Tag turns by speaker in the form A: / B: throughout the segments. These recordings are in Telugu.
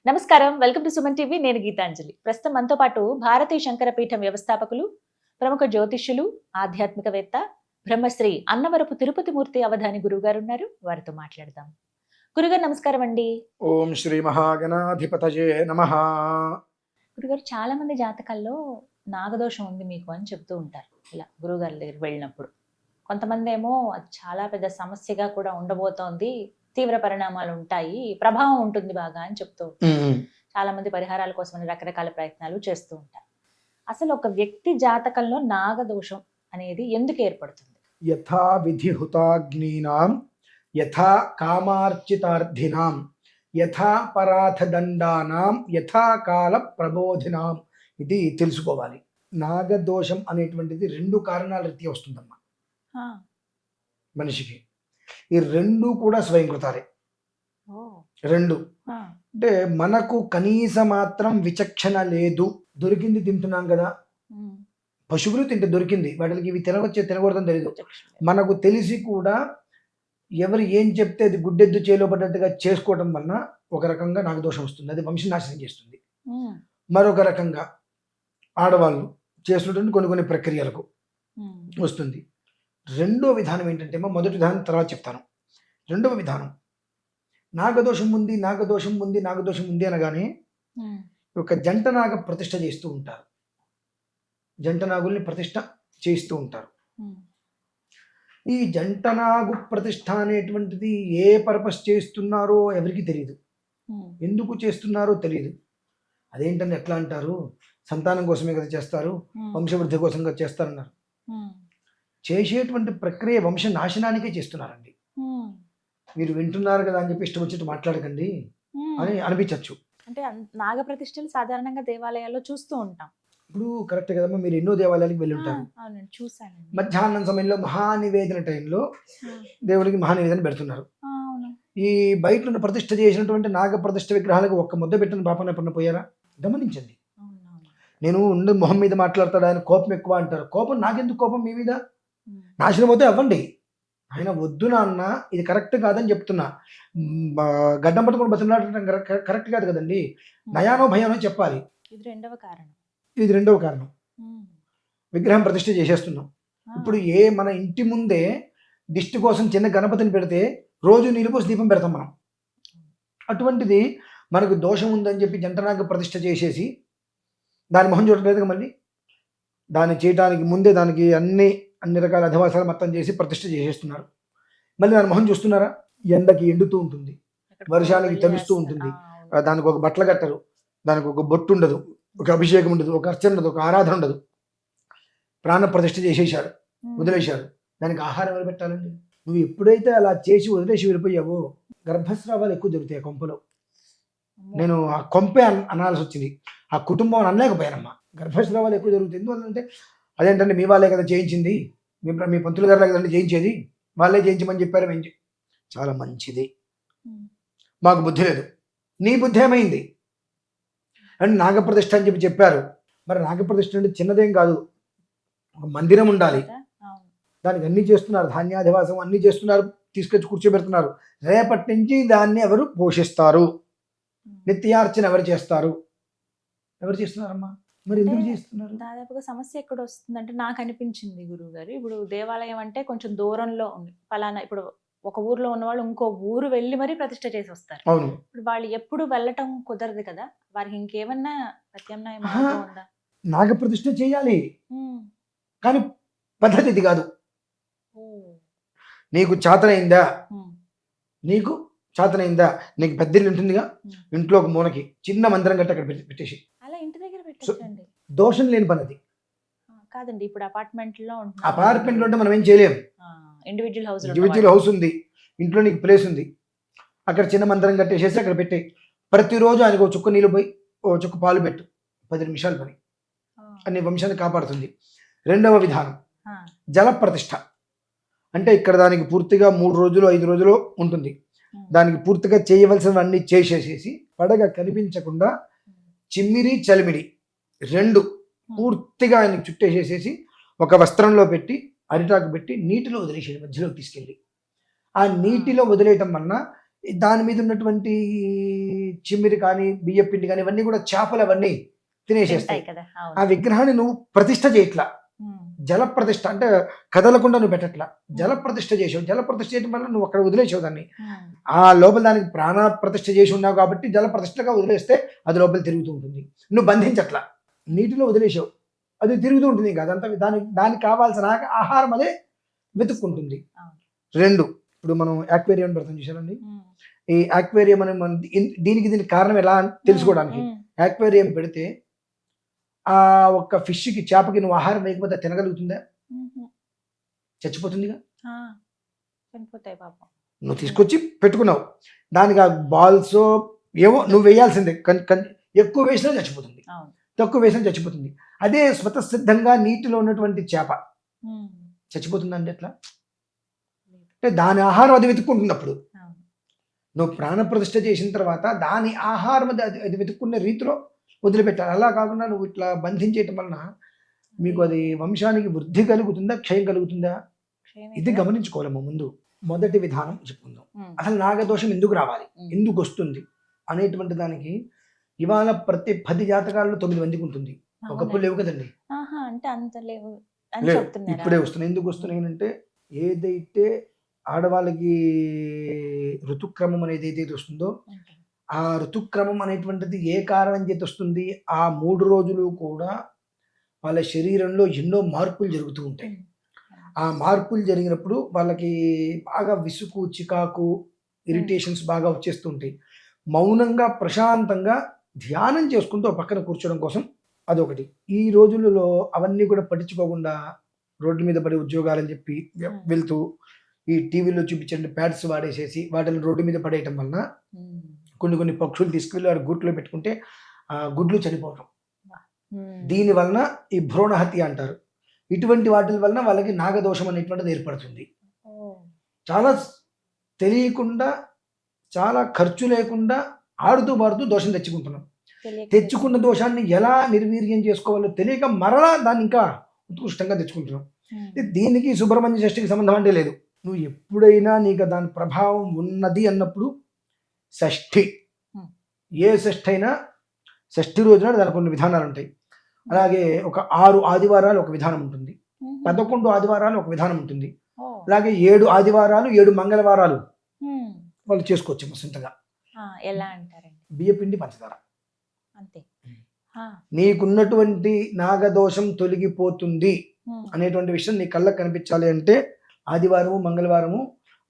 A: నమస్కారం. Welcome to Suman TV. నేను గీతాంజలి. ప్రస్తుతం మనతో పాటు భారతీయ శంకర పీఠం వ్యవస్థాపకులు, ప్రముఖ జ్యోతిష్యులు, ఆధ్యాత్మికవేత్త, బ్రహ్మశ్రీ అన్నవరపు తిరుపతి మూర్తి అవధాని గురువుగారు ఉన్నారు. వారితో మాట్లాడదాం. గురుగారు నమస్కారం అండి.
B: ఓం శ్రీ మహాగణాధిపతయే నమః.
A: గురుగారు, చాలా మంది జాతకాల్లో నాగదోషం ఉంది మీకు అని చెప్తూ ఉంటారు. ఇలా గురువుగారి దగ్గర వెళ్ళినప్పుడు కొంతమంది ఏమో అది చాలా పెద్ద సమస్యగా కూడా ఉండబోతోంది, తీవ్ర పరిణామాలు ఉంటాయి, ప్రభావం ఉంటుంది బాగా అని చెప్తూ ఉంటారు. చాలా మంది పరిహారాల కోసం రకరకాల ప్రయత్నాలు చేస్తూ ఉంటారు. అసలు ఒక వ్యక్తి జాతకంలో నాగదోషం అనేది ఎందుకు ఏర్పడుతుంది?
B: యథా విధిహుతాగ్నీనాం యథా కామార్చితార్థినాం యథా పరాథదండానాం యథా కాల ప్రబోధినాం ఇది తెలుసుకోవాలి. నాగదోషం అనేటువంటిది రెండు కారణాల రీత్యా వస్తుందమ్మా మనిషికి. ఈ రెండు కూడా స్వయంకృతాలే. రెండు అంటే మనకు కనీస మాత్రం విచక్షణ లేదు. దొరికింది తింటున్నాం కదా, పశువులు తింటే దొరికింది, వాటికి ఇవి తినకూడదని తెలియదు. మనకు తెలిసి కూడా ఎవరు ఏం చెప్తే అది గుడ్డెద్దు చేలో పడ్డట్టుగా చేసుకోవడం వలన ఒక రకంగా నాగదోషం వస్తుంది. అది వంశనాశనం చేస్తుంది. మరొక రకంగా ఆడవాళ్ళు చేస్తున్నటువంటి కొన్ని ప్రక్రియలకు వస్తుంది. రెండో విధానం ఏంటంటే, మొదటి విధానం తర్వాత చెప్తాను. రెండవ విధానం, నాగదోషం ఉంది అనగానే ఒక జంట నాగ ప్రతిష్ఠ చేస్తూ ఉంటారు. జంట నాగుల్ని ప్రతిష్ఠ చేస్తూ ఉంటారు. ఈ జంట నాగు ప్రతిష్ఠ అనేటువంటిది ఏ పర్పస్ చేస్తున్నారో ఎవరికి తెలియదు, ఎందుకు చేస్తున్నారో తెలియదు. అదేంటని ఎట్లా అంటారు, సంతానం కోసమే కదా చేస్తారు, వంశవృద్ధి కోసం కదా చేస్తారన్నారు. చేసేటువంటి ప్రక్రియ వంశ నాశనానికే చేస్తున్నారండి. మీరు వింటున్నారు కదా అని చెప్పి ఇష్టం వచ్చినట్టు మాట్లాడకండి అని అనిపించవచ్చు.
A: అంటే నాగ ప్రతిష్టలు సాధారణంగా దేవాలయాల్లో చూస్తూ ఉంటాం.
B: ఇప్పుడు కరెక్ట్ కదమ్మా, మీరు ఎన్నో దేవాలయాలకు వెళ్ళి ఉంటారు.
A: చూసాను.
B: మధ్యాహ్నం సమయంలో మహానివేదన టైంలో దేవుడికి మహానివేదన పెడుతున్నారు. ఈ బయట ఉన్న ప్రతిష్ఠ చేసినటువంటి నాగ ప్రతిష్ఠ విగ్రహాలకు ఒక్క ముద్ద పెట్టిన పాపన ఎప్పుడన్నా పోయారా? గమనించండి. నేను ఉండే మొహం మీద మాట్లాడతాడు, ఆయన కోపం ఎక్కువ అంటారు. కోపం నాకెందుకు, కోపం మీ మీద. నాశనం అవుతే అవ్వండి, ఆయన వద్దు నాన్న ఇది కరెక్ట్ కాదని చెప్తున్నా. గడ్డం పట్టుకుని బతిమలాడటం కరెక్ట్ కాదు కదండి. నయానో భయానో చెప్పాలి. ఇది రెండవ కారణం. విగ్రహం ప్రతిష్ఠ చేసేస్తున్నాం. ఇప్పుడు మన ఇంటి ముందే దిష్టి కోసం చిన్న గణపతిని పెడితే రోజు నీళ్ళు పోసి దీపం పెడతాం మనం. అటువంటిది మనకు దోషం ఉందని చెప్పి జంటనాగ ప్రతిష్ఠ చేసేసి దాని మొహం చూడలేదు. మళ్ళీ దాన్ని చేయడానికి ముందే దానికి అన్ని రకాల అధివాసాలు మొత్తం చేసి ప్రతిష్ఠ చేసేస్తున్నారు. మళ్ళీ దాని మొహం చూస్తున్నారా? ఎండకి ఎండుతూ ఉంటుంది, వర్షానికి తెలుస్తూ ఉంటుంది. దానికి ఒక బట్టలు కట్టరు, దానికి ఒక బొట్టు ఉండదు, ఒక అభిషేకం ఉండదు, ఒక అర్చన ఉండదు, ఒక ఆరాధన ఉండదు. ప్రాణ ప్రతిష్ఠ చేసేసారు, వదిలేశారు. దానికి ఆహారం ఎవరు పెట్టాలండి? నువ్వు ఎప్పుడైతే అలా చేసి వదిలేసి వెళ్ళిపోయావో గర్భస్రావాలు ఎక్కువ జరుగుతాయి ఆ కొంపలో. నేను ఆ కొంపే అనాల్సి వచ్చింది, ఆ కుటుంబం అనలేకపోయానమ్మా. గర్భస్రావాలు ఎక్కువ జరుగుతాయి. ఎందువల్లంటే అదేంటంటే మీ వాళ్ళే కదా చేయించింది, మీ పంతులు గారులే కదండి చేయించేది, వాళ్ళే చేయించమని చెప్పారు. చాలా మంచిది, మాకు బుద్ధి లేదు. నీ బుద్ధి ఏమైంది అంటే నాగప్రతిష్ఠ అని చెప్పారు. మరి నాగప్రతిష్ఠ అంటే చిన్నదేం కాదు, ఒక మందిరం ఉండాలి. దానికి అన్నీ చేస్తున్నారు, ధాన్యాధివాసం అన్నీ చేస్తున్నారు, తీసుకొచ్చి కూర్చోబెడుతున్నారు. రేపటి నుంచి దాన్ని ఎవరు పోషిస్తారు? నిత్యార్చన ఎవరు చేస్తారు? ఎవరు చేస్తున్నారమ్మా? మరి ఎందుకు చేస్తున్నారు?
A: దాదాపుగా సమస్య ఎక్కడ వస్తుంది అంటే, నాకు అనిపించింది గురువు గారు, ఇప్పుడు దేవాలయం అంటే కొంచెం దూరంలో ఉంది. ఫలానా ఇప్పుడు ఒక ఊర్లో ఉన్నవాళ్ళు ఇంకో ఊరు వెళ్ళి మరీ ప్రతిష్ఠ చేసి వస్తారు.
B: అవును.
A: ఇప్పుడు వాళ్ళు ఎప్పుడు వెళ్ళటం కుదరదు కదా, వారికి ఇంకేమన్నా ప్రత్యామ్నాయ ఉందా?
B: నాగ ప్రతిష్ఠ చేయాలి, కానీ పద్ధతి ఇది కాదు. నీకు చేతనైందా? నీకు పెద్దిల్లు ఉంటుందిగా, ఇంట్లో ఒక మూలకి చిన్న మందిరం కట్టి అక్కడ పెట్టేసి
A: అలా ఇంటి దగ్గర పెట్టండి.
B: దోషం లేని పని అది
A: కాదండి. ఇప్పుడు అపార్ట్మెంట్ లో
B: ఉంటే మనం ఏం చేయలేము.
A: ఇండివిజువల్
B: హౌస్ ఉంది, ఇంట్లో నీకు ప్లేస్ ఉంది, అక్కడ చిన్న మందిరం కట్టేసేసి అక్కడ పెట్టే. ప్రతిరోజు ఆయనకు ఒక చుక్క నీళ్ళు పోయి ఓ చుక్క పాలు పెట్టు, 10 నిమిషాలు పని, అన్ని వంశాన్ని కాపాడుతుంది. రెండవ విధానం జల ప్రతిష్ఠ. అంటే ఇక్కడ దానికి పూర్తిగా 3 రోజులు 5 రోజులు ఉంటుంది. దానికి పూర్తిగా చేయవలసినవన్నీ చేసేసేసి పడగ కనిపించకుండా చిమ్మిరి చలిమిడి రెండు పూర్తిగా ఆయనకి చుట్టేసేసేసి ఒక వస్త్రంలో పెట్టి అరిటాకు పెట్టి నీటిలో వదిలేసేది, మధ్యలోకి తీసుకెళ్ళి. ఆ నీటిలో వదిలేయటం వలన దాని మీద ఉన్నటువంటి చిమ్మిరి కానీ బియ్య పిండి కానీ ఇవన్నీ కూడా చేపలు అవన్నీ తినేసేస్తాయి.
A: తింటాయి కదా,
B: ఆ
A: అవును.
B: విగ్రహాన్ని నువ్వు ప్రతిష్ఠ చేయట్లా,
A: ఉమ్,
B: జల ప్రతిష్ఠ అంటే కదలకుండా నువ్వు పెట్టట్లా, జల ప్రతిష్ఠ చేసావు. జల ప్రతిష్ఠ చేయడం వల్ల నువ్వు అక్కడ వదిలేసావు దాన్ని.
A: ఉమ్,
B: ఆ లోపల దానికి ప్రాణ ప్రతిష్ఠ చేసి ఉన్నావు కాబట్టి జల ప్రతిష్ఠగా వదిలేస్తే అది లోపల తిరుగుతూ ఉంటుంది. నువ్వు బంధించట్లా, నీటిలో వదిలేసావు, అది తిరుగుతూ ఉంటుంది. ఇంకా అదంతా దానికి కావాల్సిన ఆహారం అదే వెతుక్కుంటుంది.
A: అవును.
B: 2, ఇప్పుడు మనం యాక్వేరియం పెడతాం చూసారండి.
A: ఉమ్,
B: ఈ యాక్వేరియం అనే మన దీనికి కారణం ఎలా అని తెలుసుకోవడానికి
A: ఉమ్,
B: యాక్వేరియం పెడితే ఆ ఒక్క ఫిష్కి, చేపకి నువ్వు ఆహారం వేయకపోతే తినగలుగుతుందా?
A: ఉమ్,
B: చచ్చిపోతుందిగా.
A: ఆ, చనిపోతాయి పాపం.
B: నువ్వు తీసుకొచ్చి పెట్టుకున్నావు, దానికి ఆ బాల్స్ ఏవో నువ్వు వేయాల్సిందే. ఎక్కువ వేసినా చచ్చిపోతుంది,
A: అవును.
B: తక్కువ వేసినా చచ్చిపోతుంది. అదే స్వతసిద్ధంగా నీటిలో ఉన్నటువంటి చేప
A: ఉమ్,
B: చచ్చిపోతుందండి ఎట్లా? అంటే దాని ఆహారం అది వెతుక్కుంటుంది. అప్పుడు
A: అవును.
B: నువ్వు ప్రాణప్రతిష్ఠ చేసిన తర్వాత దాని ఆహారం అది వెతుక్కునే రీతిలో వదిలిపెట్టాలి. అలా కాకుండా నువ్వు ఇట్లా బంధించేయటం వలన మీకు అది వంశానికి వృద్ధి కలుగుతుందా, క్షయం కలుగుతుందా?
A: క్షయమే
B: ఇది
A: కదా.
B: గమనించుకోవాలమ్మ. ముందు మొదటి విధానం చెప్పుకుందాం.
A: ఉమ్,
B: అసలు నాగదోషం ఎందుకు రావాలి,
A: ఉమ్,
B: ఎందుకు వస్తుంది అనేటువంటి దానికి ఇవాళ ప్రతి 10 జాతకాల్లో 9 మందికి ఉంటుంది. ఒకప్పుడు
A: అవునండి.
B: లేవు కదండి.
A: ఆహా, అంటే అంత లేవు అని
B: లేవు,
A: చెప్తున్నారా?
B: ఇప్పుడే వస్తున్నాయి. ఎందుకు వస్తున్నాయి అంటే ఏదైతే ఆడవాళ్ళకి ఋతుక్రమం అనేది ఏదైతే వస్తుందో
A: అంటే,
B: ఆ ఋతుక్రమం అనేటువంటిది ఏ కారణం చేత వస్తుంది, ఆ 3 రోజులు కూడా వాళ్ళ శరీరంలో ఎన్నో మార్పులు జరుగుతూ ఉంటాయి.
A: ఉమ్,
B: ఆ మార్పులు జరిగినప్పుడు వాళ్ళకి బాగా విసుగు, చికాకు, ఇరిటేషన్స్ బాగా వచ్చేస్తూ ఉంటాయి. మౌనంగా ప్రశాంతంగా ధ్యానం చేసుకుంటూ ఒక పక్కన కూర్చోవడం కోసం అదొకటి. ఈ రోజులలో అవన్నీ కూడా పట్టించుకోకుండా రోడ్ల మీద పడి ఉద్యోగాలని చెప్పి వెళ్తూ ఈ టీవీలో చూపించండి ప్యాడ్స్ వాడేసేసి వాటిని రోడ్డు మీద పడేయటం వలన
A: ఉమ్,
B: కొన్ని పక్షులు తీసుకెళ్ళి వారి గూట్లో పెట్టుకుంటే ఆ గుడ్లు చనిపోవటం.
A: ఉమ్,
B: దీని వలన ఈ భ్రూణ హత్య అంటారు. ఇటువంటి వాటి వలన వాళ్ళకి నాగదోషం అనేటువంటిది ఏర్పడుతుంది.
A: ఓ,
B: చాలా తెలియకుండా, చాలా ఖర్చు లేకుండా ఆడుతూ పాడుతూ దోషం తెచ్చుకుంటున్నాం.
A: తెలియక
B: తెచ్చుకున్న దోషాన్ని ఎలా నిర్వీర్యం చేసుకోవాలో తెలియక మరలా దాన్ని ఇంకా ఉత్కృష్టంగా తెచ్చుకుంటున్నాం.
A: ఉమ్,
B: దీనికి సుబ్రహ్మణ్య షష్ఠికి సంబంధం అంటే లేదు. నువ్వు ఎప్పుడైనా నీకు దాని ప్రభావం ఉన్నది అన్నప్పుడు షష్ఠి, ఏ షష్ఠి అయినా షష్ఠి రోజున దానికి కొన్ని విధానాలు ఉంటాయి. అలాగే ఒక 6 ఆదివారాలు ఒక విధానం ఉంటుంది,
A: ఉమ్,
B: 11 ఆదివారాలు ఒక విధానం ఉంటుంది,
A: ఓ,
B: అలాగే 7 ఆదివారాలు 7 మంగళవారాలు
A: ఉమ్,
B: వాళ్ళు చేసుకోవచ్చు సొంతగా.
A: ఆ, ఎలా అంటారండి?
B: బియ్యపిండి, పంచదార.
A: అంతే. ఆ,
B: నీకున్నటువంటి నాగదోషం తొలగిపోతుంది
A: ఉమ్,
B: అనేటువంటి విషయం నీ కళ్ళకు కనిపించాలి అంటే ఆదివారము, మంగళవారము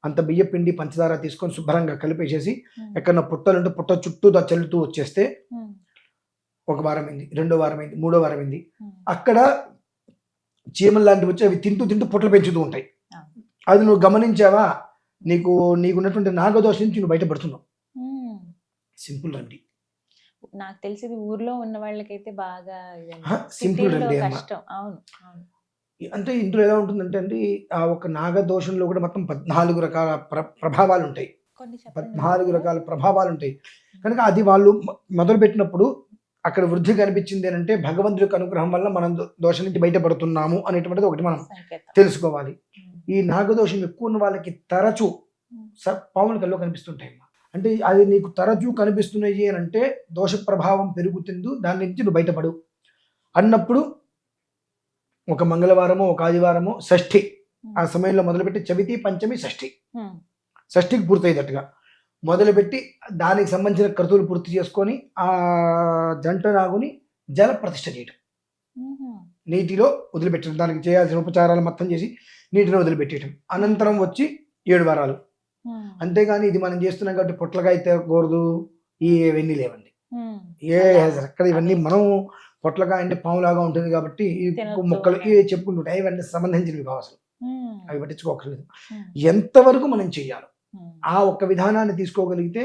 B: అంత బియ్యపిండి, పంచదార తీసుకొని శుభ్రంగా కలిపేసేసి
A: ఉమ్,
B: ఎక్కడన్నా పుట్టలుంటే పుట్ట చుట్టూ చల్లుతూ వచ్చేస్తే
A: ఉమ్,
B: ఒక వారం అయింది, 2వ వారం అయింది, 3వ వారం అయింది.
A: ఉమ్,
B: అక్కడ చీమలు లాంటివి వచ్చి అవి తింటూ పుట్టలు పెంచుతూ ఉంటాయి.
A: అవును.
B: అది నువ్వు గమనించావా, నీకున్నటువంటి నాగదోషం నుంచి నువ్వు బయటపడుతున్నావు.
A: ఉమ్.
B: సింపుల్ రండి.
A: నాకు తెలిసింది ఊర్లో ఉన్న వాళ్ళకైతే బాగా ఇదండి.
B: సింపుల్
A: సిటీలో
B: రండి అమ్మ.
A: కష్టం. అవును, అవును.
B: అంటే ఇందులో ఎలా ఉంటుందంటే అండి, ఆ ఒక నాగదోషంలో కూడా మొత్తం 14 రకాల ప్రభావాలు ఉంటాయి.
A: కొన్ని చెప్పండి.
B: 14 రకాల ప్రభావాలు ఉంటాయి. కనుక అది వాళ్ళు మొదలు పెట్టినప్పుడు అక్కడ వృద్ధి కనిపించింది అని అంటే భగవంతుడి యొక్క అనుగ్రహం వల్ల మనం దోషం నుంచి బయటపడుతున్నాము అనేటువంటిది ఒకటి మనం
A: సంకేతం.
B: తెలుసుకోవాలి.
A: ఉమ్,
B: ఈ నాగదోషం ఎక్కువ ఉన్న వాళ్ళకి తరచూ
A: ఉమ్,
B: పాములు కల్లో కనిపిస్తుంటాయి. అంటే అది నీకు తరచూ కనిపిస్తున్నాయి అని అంటే దోష ప్రభావం పెరుగుతుంది, దాని నుంచి నువ్వు బయటపడు అన్నప్పుడు ఒక మంగళవారము, ఒక ఆదివారము, షష్ఠి ఆ సమయంలో మొదలుపెట్టి చవితి, పంచమి, షష్ఠి,
A: ఉమ్,
B: షష్ఠికి పూర్తయ్యేటట్టుగా మొదలుపెట్టి దానికి సంబంధించిన క్రతువులు పూర్తి చేసుకొని ఆ జంట నాగుని జల ప్రతిష్ఠ చేయటం,
A: ఉమ్,
B: నీటిలో వదిలిపెట్టడం, దానికి చేయాల్సిన ఉపచారాలు మొత్తం చేసి నీటిలో వదిలిపెట్టేయటం. అనంతరం వచ్చి 7 వారాలు.
A: ఉమ్,
B: అంతేగాని ఇది మనం చేస్తున్నాం కాబట్టి పొట్లగా అయితే కూడదు, ఇవన్నీ లేవండి.
A: ఉమ్,
B: అక్కడ ఇవన్నీ మనం పొట్లగా అంటే పాములాగా ఉంటుంది కాబట్టి ఈ
A: తినొద్దు
B: మొక్కలు
A: అని.
B: ఇవి చెప్పుకుంటుంటాయి, ఇవన్నీ సంబంధించినవి కావు అసలు,
A: ఉమ్,
B: అవి పట్టించుకోకర్లేదు.
A: ఉమ్,
B: ఎంతవరకు మనం చెయ్యాలి
A: ఉమ్,
B: ఆ ఒక్క విధానాన్ని తీసుకోగలిగితే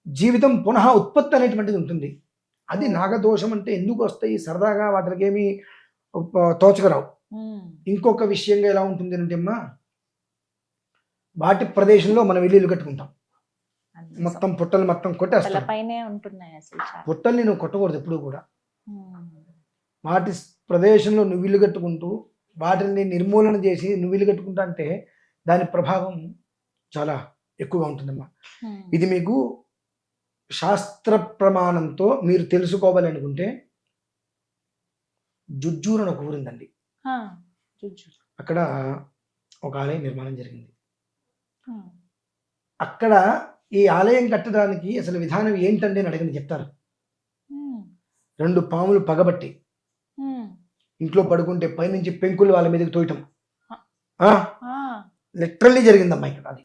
B: జీవితం పునః ఉత్పత్తి అనేటువంటిది ఉంటుంది. అది నాగదోషం అంటే ఎందుకు వస్తాయి, సరదాగా వాటికి ఏమి తోచకరావు.
A: ఉమ్,
B: ఇంకొక విషయంగా ఎలా ఉంటుంది అంటే అమ్మా, వాటి ప్రదేశంలో మనం ఇల్లు కట్టుకుంటాం,
A: అన్ని
B: మొత్తం పుట్టలు మొత్తం కొట్టేస్తాం.
A: తలపైనే ఉంటున్నాయి అసలు చాలా.
B: పుట్టల్ని నువ్వు కొట్టకూడదు ఎప్పుడు కూడా.
A: ఉమ్,
B: వాటి ప్రదేశంలో నువ్వు ఇల్లు కట్టుకుంటూ వాటిని నిర్మూలన చేసి నువ్వు ఇల్లు కట్టుకుంటా అంటే దాని ప్రభావం చాలా ఎక్కువగా ఉంటుందమ్మా. ఇది మీకు శాస్త్ర ప్రమాణంతో మీరు తెలుసుకోవాలి అనుకుంటే జుజ్జూరు అని ఒక ఊరుందండి. అక్కడ ఒక ఆలయం నిర్మాణం జరిగింది. అక్కడ ఈ ఆలయం కట్టడానికి అసలు విధానం ఏంటండి అని అడిగింది, చెప్తాను. 2 పాములు పగబట్టి ఇంట్లో పడుకుంటే పైనుంచి పెంకులు వాళ్ళ మీదకి తోయటం లిటరల్లీ జరిగిందమ్మా ఇక్కడ. అది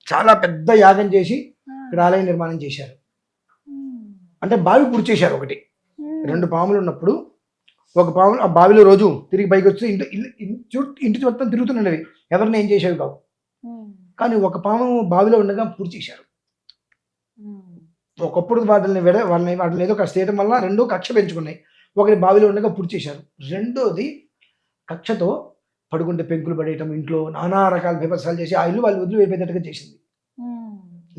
B: చాలా పెద్ద యాగం చేసి ఇక్కడ ఆలయం నిర్మాణం చేశారు. అంటే బావి పూర్తి చేశారు. ఒకటి 2 పాములు ఉన్నప్పుడు ఒక పాము ఆ బావిలో రోజు తిరిగి పైకి వచ్చి ఇంటి మొత్తం తిరుగుతున్నవి, ఎవరిని ఏం చేసేవి కావు. కానీ ఒక పాము బావిలో ఉండగా పూర్తి చేశారు. ఒకప్పుడు వాటిని ఏదో కష్ట చేయడం వల్ల 2 కక్ష పెంచుకున్నాయి. ఒకటి బావిలో ఉండగా పూర్తి చేశారు. 2వది కక్షతో పడుకుంటే పెంకులు పడేయటం, ఇంట్లో నానా రకాల బీభత్సాలు చేసి ఆ ఇల్లు వాళ్ళు వదిలిపెట్టేటట్టుగా చేసింది.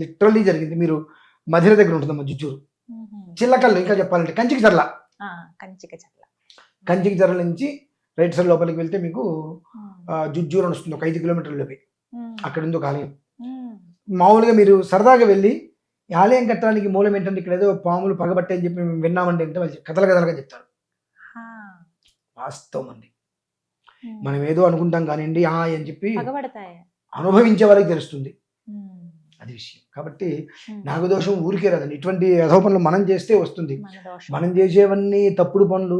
B: లిటరల్లీ జరిగింది. మీరు మధిర దగ్గర ఉంటుందమ్మా జుజ్జూరు. చిల్లకల్లు ఇంకా చెప్పాలంటే కంచికి చర్ల నుంచి రైట్ సైడ్ లోపలికి వెళ్తే మీకు జుజ్జూరు అని వస్తుంది. ఒక 5 కిలోమీటర్లలోపే అక్కడ ఉంది ఒక ఆలయం. మామూలుగా మీరు సరదాగా వెళ్ళి ఈ ఆలయం కట్టడానికి మూలం ఏంటంటే ఇక్కడ ఏదో పాములు పగబట్టే అని చెప్పి మేము విన్నామండి అంటే వాళ్ళు కథలుగా చెప్తారు. వాస్తవం అండి. మనం ఏదో అనుకుంటాం కానివ్వండి అని చెప్పి అనుభవించే వాళ్ళకి తెలుస్తుంది అది విషయం. కాబట్టి నాగదోషం ఊరికే రాదండి. ఇటువంటి యథోపనులు మనం చేస్తే వస్తుంది. మనం చేసేవన్నీ తప్పుడు పనులు,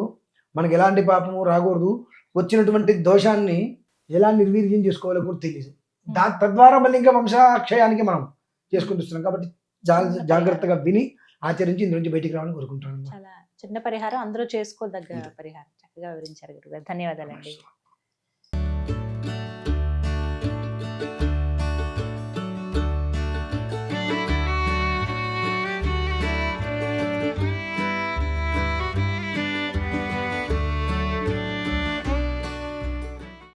B: మనకి ఎలాంటి పాపము రాకూడదు. వచ్చినటువంటి దోషాన్ని ఎలా నిర్వీర్యం చేసుకోవాలో కూడా తెలియదు. తద్వారా మళ్ళీ ఇంకా వంశాక్షయానికి మనం చేసుకుంటూ వస్తున్నాం. కాబట్టి జాగ్రత్తగా విని ఆచరించి ఇందు నుంచి బయటికి రావాలని కోరుకుంటున్నాను.
A: చాలా చిన్న పరిహారం, అందరూ చేసుకోదగ్గ పరిహారం. చక్కగా వివరించారు గురుగారు. ధన్యవాదాలండి.